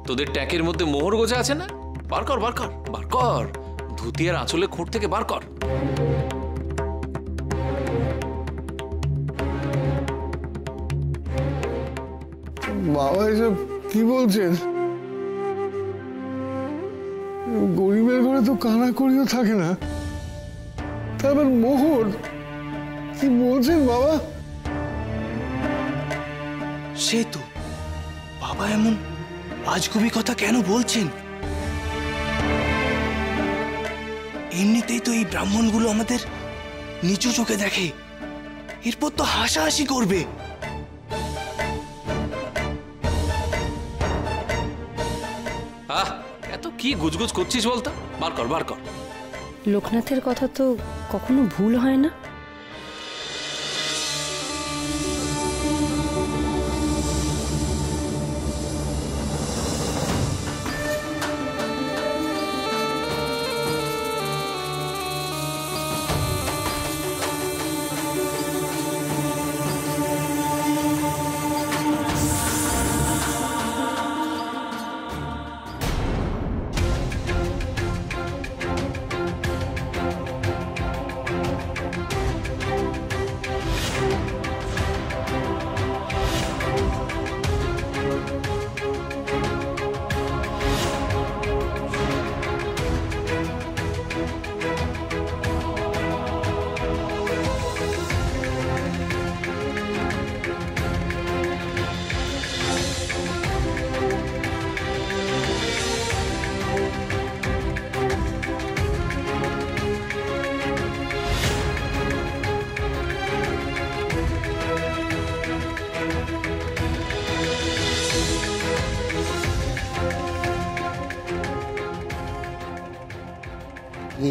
তোদের ট্যাকের মধ্যে মোহর গোজা আছে না? বার কর বার কর বার কর, ধুতি আর আঁচলে খুঁট থেকে বার কর। বাবা এসব কি বলছেন? গরিবের ঘরে তো কানা করিও থাকে না, তারপর মোহর কি বলছেন বাবা? সে তো বাবা এমন আজগুবি কথা কেন বলছেন? এমনিতেই তো এই ব্রাহ্মণগুলো আমাদের নিচু চোখে দেখে, এরপর তো হাসাহাসি করবে। এত কি গুজগুজ করছিস বলতো? বার কর বার কর। লোকনাথের কথা তো কখনো ভুল হয় না।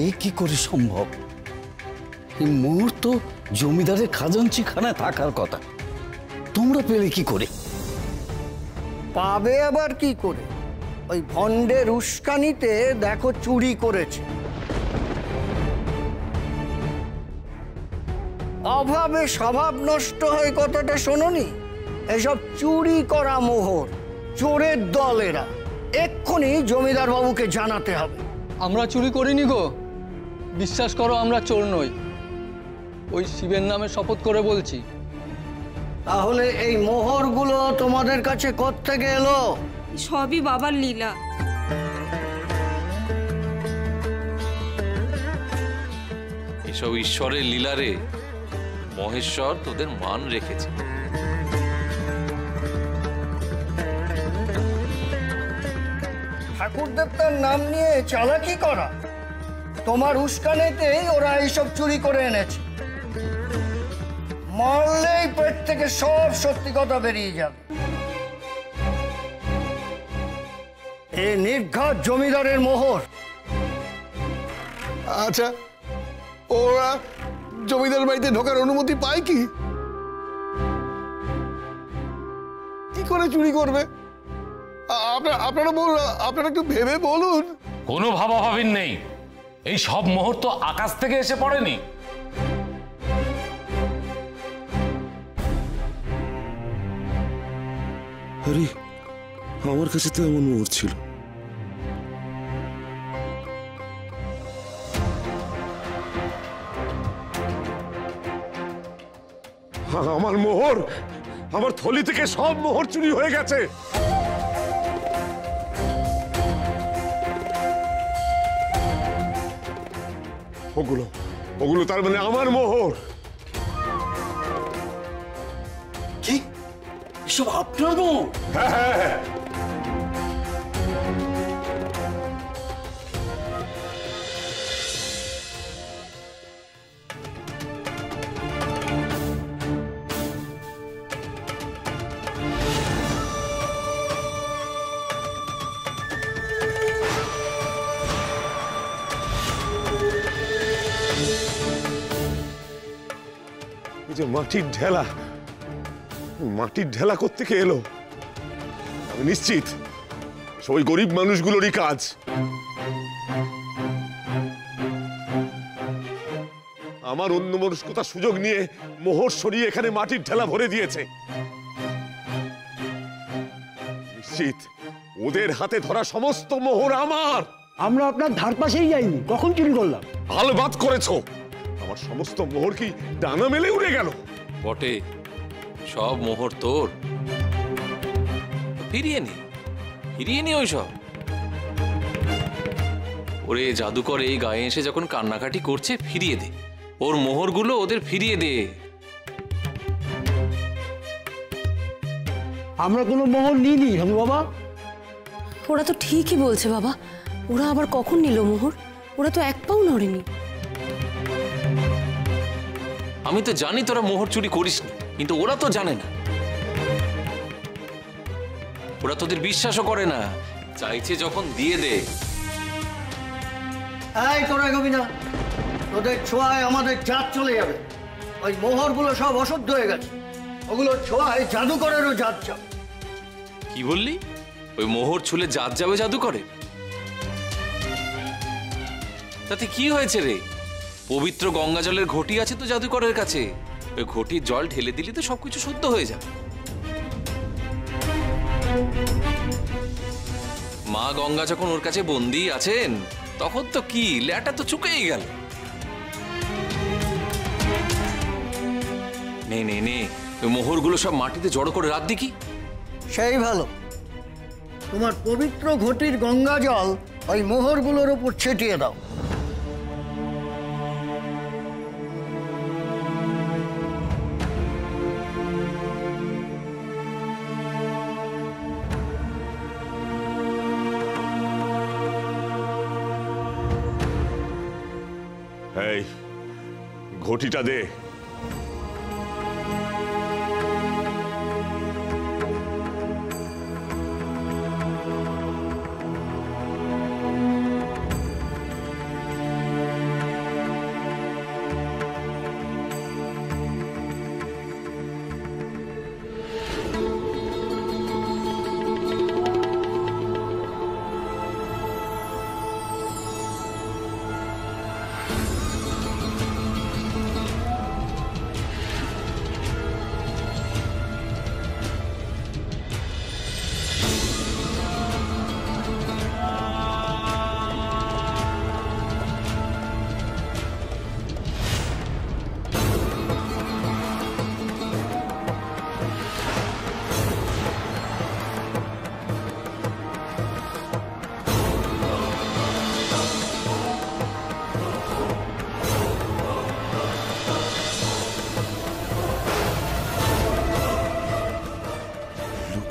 এ কি করে সম্ভব? এই মুহূর্ত জমিদারের খাজাঞ্চিখানায় থাকার কথা, তোমরা পেলে কি করে? পাবে আবার কি করে? ওই ভণ্ডের উস্কানিতে দেখো চুরি করেছে। অভাবে স্বভাব নষ্ট হয় কথাটা শোনোনি? এসব চুরি করা মোহর, চোরের দল এরা। এক্ষুনি জমিদার বাবুকে জানাতে হবে। আমরা চুরি করিনি গো, বিশ্বাস করো আমরা চোর নই। ওই শিবের নামে শপথ করে বলছি। তাহলে এই মোহরগুলো তোমাদের কাছে কোত্থেকে এলো? সবই বাবার লীলা। এসব ঈশ্বরের লীলারে মহেশ্বর তোদের মান রেখেছে। ঠাকুর দেবতার নাম নিয়ে চালাকি করা, তোমার উস্কানিতেই ওরা এইসব চুরি করে এনেছে। মারলেই পেট থেকে সব সত্যি কথা বেরিয়ে যাবে। এ নির্ঘাত জমিদারের মোহর। আচ্ছা, ওরা জমিদার বাড়িতে ঢোকার অনুমতি পায় কি? কি করে চুরি করবে? আপনারা একটু ভেবে বলুন। কোনো ভাবাভাবির নেই, এই সব মুহূর্ত আকাশ থেকে এসে পড়েনি। আরে আমার কাছে তো এমন মোহর ছিল। আমার মোহর, আমার থলি থেকে সব মোহর চুরি হয়ে গেছে। ওগুলো ওগুলো তার মানে আমার মোহর। কি এসব আপনার মোহর? হ্যাঁ হ্যাঁ হ্যাঁ। মাটির ঢেলা, মাটির ঢেলা কোত্থেকে এলো? আমি নিশ্চিত সবাই গরিব মানুষগুলোরই কাজ। আমার অন্য মনস্কতার সুযোগ নিয়ে মোহর সরিয়ে এখানে মাটির ঢেলা ভরে দিয়েছে। নিশ্চিত ওদের হাতে ধরা সমস্ত মোহর আমার। আমরা আপনার ধার পাশেই যাইনি, কখন চুরি করলাম? আলবাত করেছো। আমার সমস্ত মোহর কি ডানা মেলে উড়ে গেল? বটে, সব মোহর তোর। ফিরিয়ে নি ওইসব। ওরে জাদুকর এই গায়ে এসে যখন কান্নাকাটি করছে, ফিরিয়ে দে ওর মোহরগুলো, ওদের ফিরিয়ে দে। আমরা কোনো মোহর নিইনি রানু বাবা। ওরা তো ঠিকই বলছে বাবা, ওরা আবার কখন নিল মোহর? ওরা তো এক পাও নড়েনি। আমি তো জানি তোরা মোহর চুরি করিসনি, কিন্তু ওরা তো জানে না। ওরা তোদের বিশ্বাসও করে না, চাইছে যখন দিয়ে দে। এই তোরা এগোবি না, তোদের ছোঁয়ায় আমাদের জাত চলে যাবে। ওই মোহরগুলো সব অশুদ্ধ হয়ে গেছে, ওগুলো ছোঁয়ায় জাদুকরেরও জাত যাবে। কি বললি? ওই মোহর ছুলে জাত যাবে জাদুকরে? তাতে কি হয়েছে রে? পবিত্র গঙ্গা জলের ঘটি আছে তো জাদুকরের কাছে, ওই ঘটির জল ঢেলে দিলে তো সবকিছু শুদ্ধ হয়ে যাবে। মা গঙ্গা যখন ওর কাছে বন্দী আছেন, তখন তো কি ল্যাটা তো চুকেই গেল। নে নে নে, ওই মোহরগুলো সব মাটিতে জড়ো করে রাখ দেখি। সেই ভালো, তোমার পবিত্র ঘটির গঙ্গা জল ওই মোহরগুলোর উপর ছিটিয়ে দাও। এই ঘটিটা দে।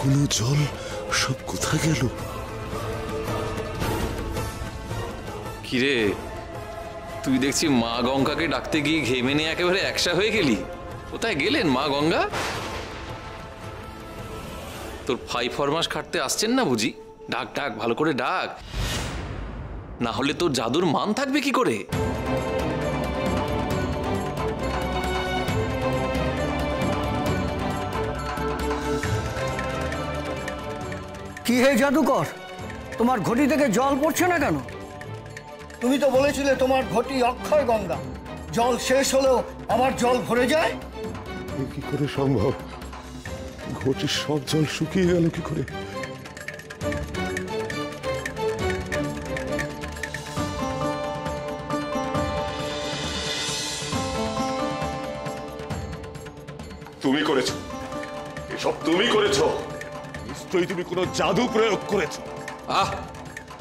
কোনো জল সব কোথায় গেল? কিরে, তুই দেখছি মা গঙ্গাকে ডাকতে গিয়ে ঘেমে নিয়ে একেবারে একসা হয়ে গেলি। কোথায় গেলেন মা গঙ্গা? তোর ফাই ফরমাস খাটতে আসছেন না বুঝি? ডাক ডাক, ভালো করে ডাক, না হলে তোর জাদুর মান থাকবে কি করে? কি হে জাদুকর, তোমার ঘটি থেকে জল পড়ছে না কেন? তুমি তো বলেছিলে তোমার ঘটি অক্ষয় গঙ্গা, জল শেষ হলেও আমার জল ভরে যায়। কি করে সম্ভব? ঘটির সব জল শুকিয়ে গেল কি করে? তুমি করেছো এসব, তুমি করেছো। নিশ্চয়ই তুমি কোনো জাদু প্রয়োগ করেছো। আহ,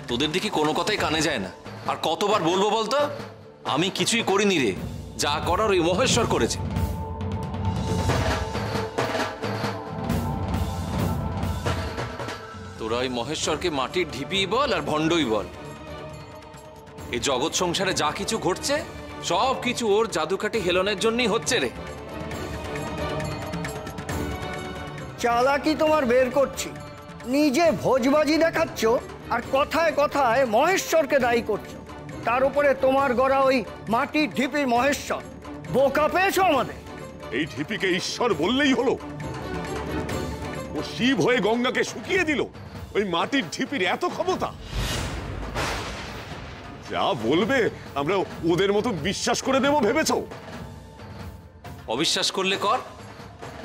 তোদের দেখি কোনো কথাই কানে যায় না। আর কতবার বলবো বলতো? আমি কিছুই করিনি রে, যা করার ওই মহেশ্বর করেছে। তোরা ওই মহেশ্বরকে মাটির ঢিপি বল আর ভণ্ডই বল। এই জগৎ সংসারে যা কিছু ঘটছে সব কিছু ওর জাদুকাঠি হেলনের জন্যই হচ্ছে রে। চালাকি তোমার বের করছি, নিজে ভোজবাজি দেখাচ্ছ আর কথায় কথায় মহেশ্বরকে দায়ী করছো। তার উপরে তোমার গড়া ওই মাটির ঢিপির মহেশ্বর। বোকা পেয়েছো আমাদের। এই ঢিপিকে ঈশ্বর বললেই হলো? ও শিব হয়ে গঙ্গাকে শুকিয়ে দিল? ওই মাটির ঢিপির এত ক্ষমতা? যা বলবে আমরা ওদের মতো বিশ্বাস করে দেব ভেবেছো? অবিশ্বাস করলে কর,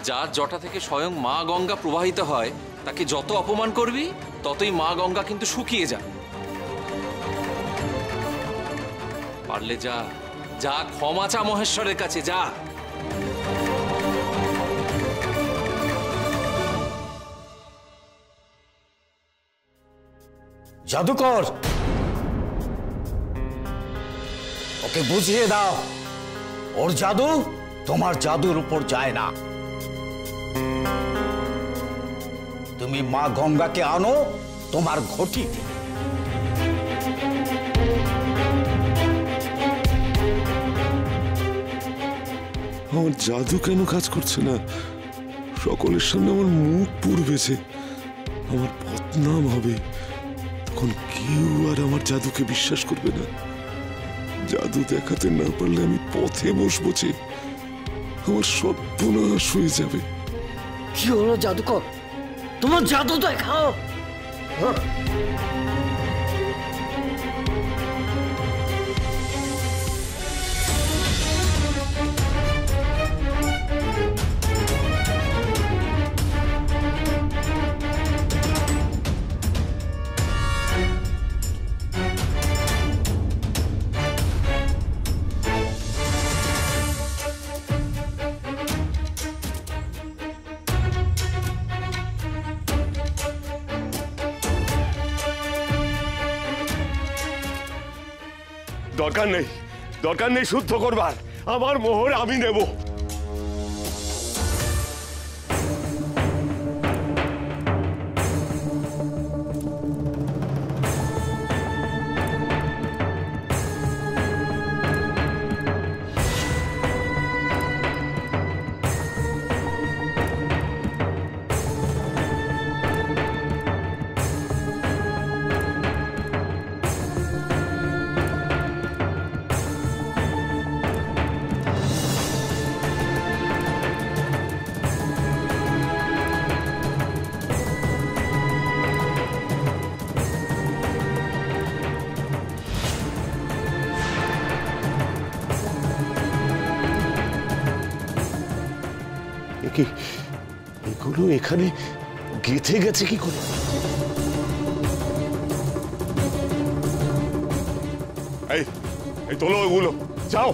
যার জটা থেকে স্বয়ং মা গঙ্গা প্রবাহিত হয় তাকে যত অপমান করবি ততই মা গঙ্গা কিন্তু শুকিয়ে যা। পারলে যা, যা ক্ষমা চা মহেশ্বরের কাছে, যা। জাদুকর, ওকে বুঝিয়ে দাও ওর জাদু তোমার জাদুর উপর যায় না। তুমি মা গঙ্গাকে আনো তোমার ঘটিতে। আমার জাদু কেন কাজ করছে না? সকলের সামনে আমার মুখ পুড়বেছে, আমার বদনাম হবে, তখন কেউ আর আমার জাদুকে বিশ্বাস করবে না। জাদু দেখাতে না পারলে আমি পথে বসবো, আমার সর্বনাশ হয়ে যাবে। কি হলো জাদুকর, তোমার জাদু দেখাও। দরকার নেই শুদ্ধ করবার, আমার মোহর আমি নেব। এগুলো এখানে গেঁথে গেছে কি করে? এই তোলো ওগুলো, যাও।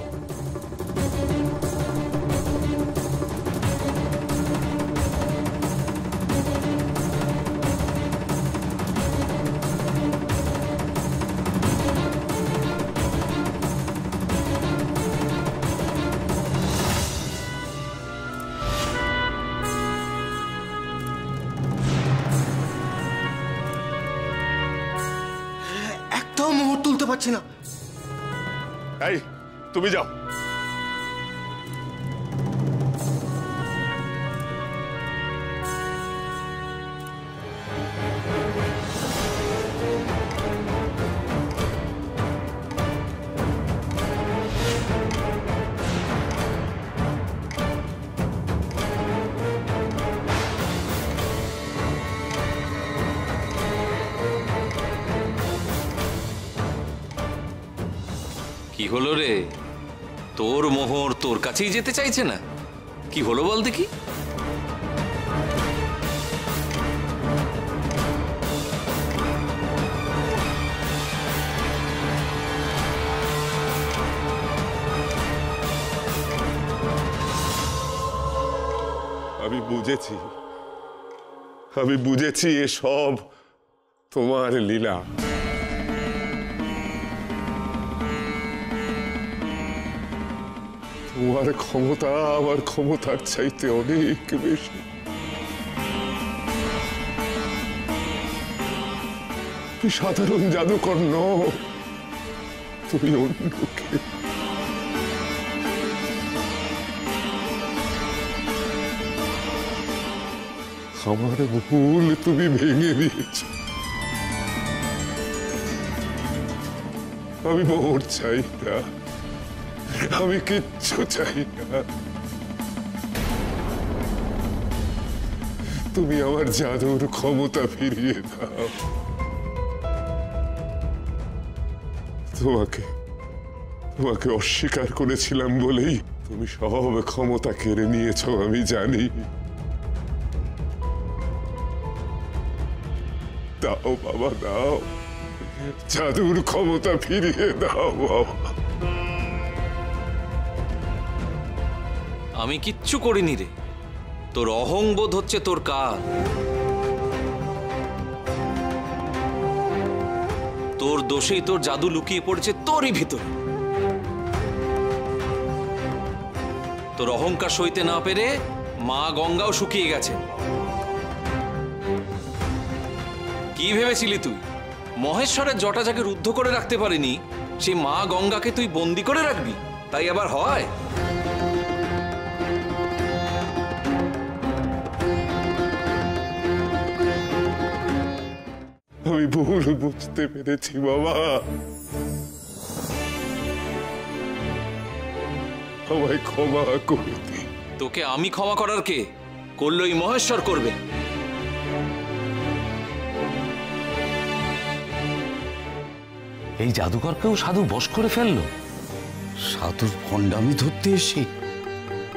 মোহর তুলতে পারছি না। এই তুমি যাও। কি হলো রে, তোর মোহর তোর কাছেই যেতে চাইছে না? কি হলো বল দেখি। আমি বুঝেছি এসব তোমার লীলা। তোমার ক্ষমতা আমার ক্ষমতার চাইতে অনেক বেশি। তুমি সাধারণ জাদুকর নও, তুমি অন্য কেউ। আমার ভুল তুমি ভেঙে দিয়েছ। আমি মোহর চাই না, আমি কিচ্ছু চাই না। তুমি আমার জাদুর ক্ষমতা ফিরিয়ে দাও। তোমাকে অস্বীকার করেছিলাম বলেই তুমি সব ক্ষমতা কেড়ে নিয়েছ, আমি জানি। দাও বাবা, দাও, জাদুর ক্ষমতা ফিরিয়ে দাও বাবা। আমি কিচ্ছু করিনি রে, তোর অহংবোধ হচ্ছে তোর কাজ। তোর দোষেই তোর জাদু লুকিয়ে পড়েছে তোরই ভিতরে। তোর অহংকার সইতে না পেরে মা গঙ্গাও শুকিয়ে গেছে। কি ভেবেছিলি তুই মহেশ্বরের জটাজাকে রুদ্ধ করে রাখতে পারিনি, সেই মা গঙ্গাকে তুই বন্দি করে রাখবি? তাই আবার হয়? আমি ভুল বুঝতে পেরেছি বাবা, আমায় ক্ষমা করে দে। তোকে আমি ক্ষমা করার কে? করলো এই মহেশ্বর করবে। এই জাদুকরকেও সাধু বশ করে ফেললো। সাধুর ভণ্ডামি ধরতে এসে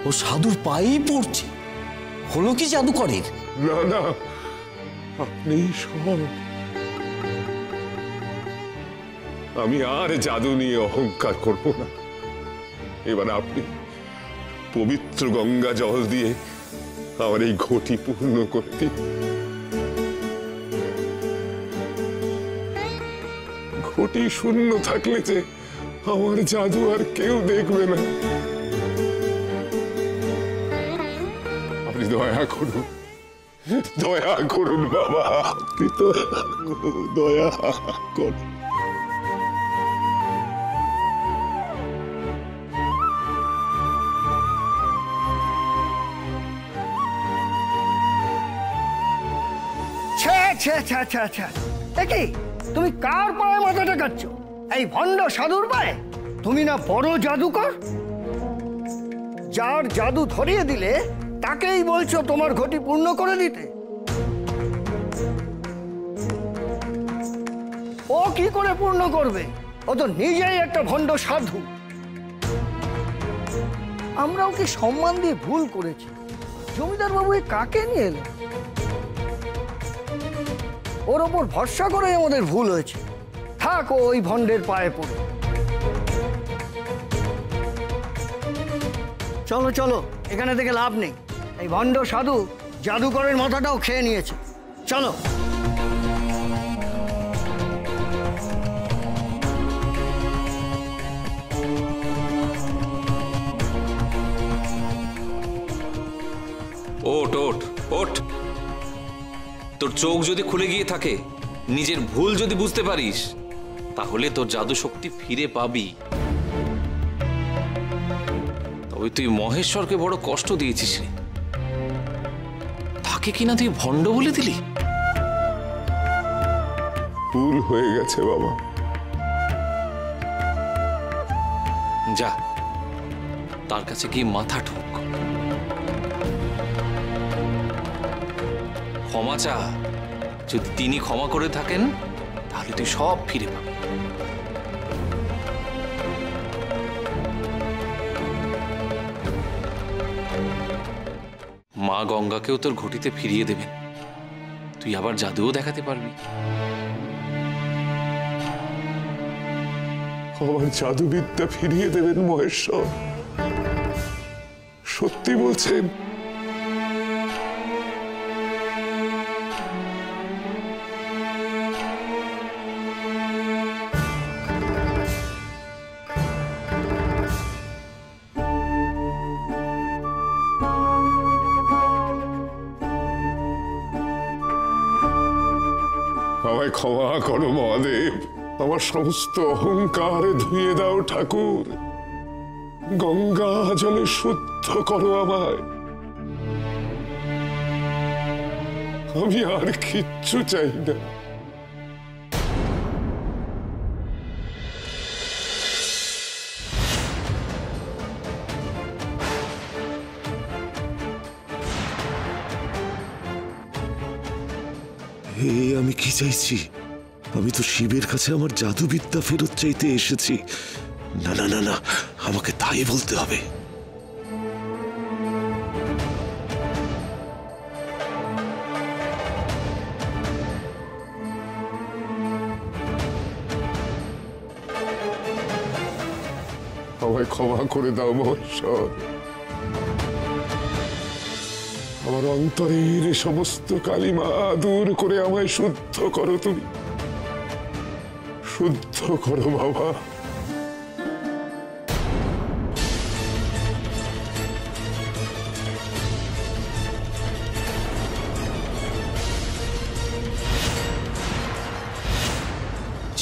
ও সাধুর পায়েই পড়ছে। হলো কি জাদুকরের? না না, আপনি সব। আমি আর জাদু নিয়ে অহংকার করব না। এবার আপনি পবিত্র গঙ্গা জল দিয়ে আমার এই ঘটি পূর্ণ করে দিন। ঘটি শূন্য থাকলে যে আমার জাদু আর কেউ দেখবে না। আপনি দয়া করুন, দয়া করুন বাবা, আপনি তো দয়া করুন। কি তুমি কার পায়ে মাথা টেকাচ্ছ? এই ভণ্ড সাধুর পায়ে? তুমি না বড় জাদুকর? যার জাদু ধরিয়ে দিলে তাকেই বলছো তোমার ঘটি পূর্ণ করে দিতে। ও কি করে পূর্ণ করবে? ও তো নিজেই একটা ভণ্ড সাধু। আমরাও কি সম্মান দিয়ে ভুল করেছি? জমিদার বাবু কাকে নিয়ে এলেন? ওর ওপর ভরসা করে আমাদের ভুল হয়েছে। থাক ওই ভণ্ডের পায়ে পড়ে। চলো চলো, এখানে থেকে লাভ নেই। এই ভণ্ড সাধু জাদুকরের মাথাটাও খেয়ে নিয়েছে। চলো। ওঠ ওঠ ওঠ। তোর চোখ যদি খুলে গিয়ে থাকে, নিজের ভুল যদি বুঝতে পারিস, তাহলে তোর জাদু শক্তি ফিরে পাবি। তবে তুই মহেশ্বরকে বড় কষ্ট দিয়েছিস রে। তাকে কিনা তুই ভণ্ড বলে দিলি। ভুল হয়ে গেছে বাবা। যা, তার কাছে গিয়ে মাথা ঠোক, ক্ষমা চা। যদি তিনি ক্ষমা করে থাকেন, তাহলে তুই সব ফিরে পাবি। মা গঙ্গাকেও তোর ঘটিতে ফিরিয়ে দেবেন। তুই আবার জাদুও দেখাতে পারবি। আমার জাদুবিদ্যা ফিরিয়ে দেবেন মহেশ্বর? সত্যি বলছেন? আমায় ক্ষমা করো মহাদেব, আমার সমস্ত অহংকার ধুয়ে দাও ঠাকুর। গঙ্গা জলে শুদ্ধ করো আমায়। আমি আর কিচ্ছু চাই না। আমি কি চাইছি? আমি তো শিবের কাছে আমার জাদুবিদ্যা ফেরত চাইতে এসেছি। না না না না, আমাকে তাই বলতে হবে। আমায় ক্ষমা করে দাও মহেশ্বর। আমার অন্তরের সমস্ত কালিমা দূর করে আমায় শুদ্ধ করো, তুমি শুদ্ধ করো বাবা।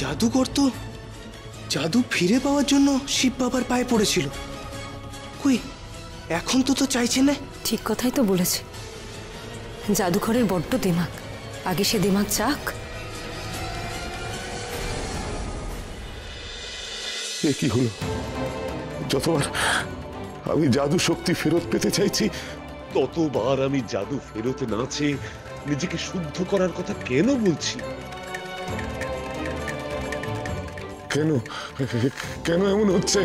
জাদুকর তো জাদু ফিরে পাওয়ার জন্য শিব বাবার পায়ে পড়েছিল। কই এখন তো চাইছে না। ঠিক কথাই তো বলেছে, জাদুঘরের বড্ড দিমাগ, আগে সে দিমাগ চাক। এ কি হলো? যতবার আমি জাদু শক্তি ফেরত পেতে চাইছি, ততবার আমি জাদু ফেরত না চেয়ে নিজেকে শুদ্ধ করার কথা কেন বলছি? কেন কেন এমন হচ্ছে?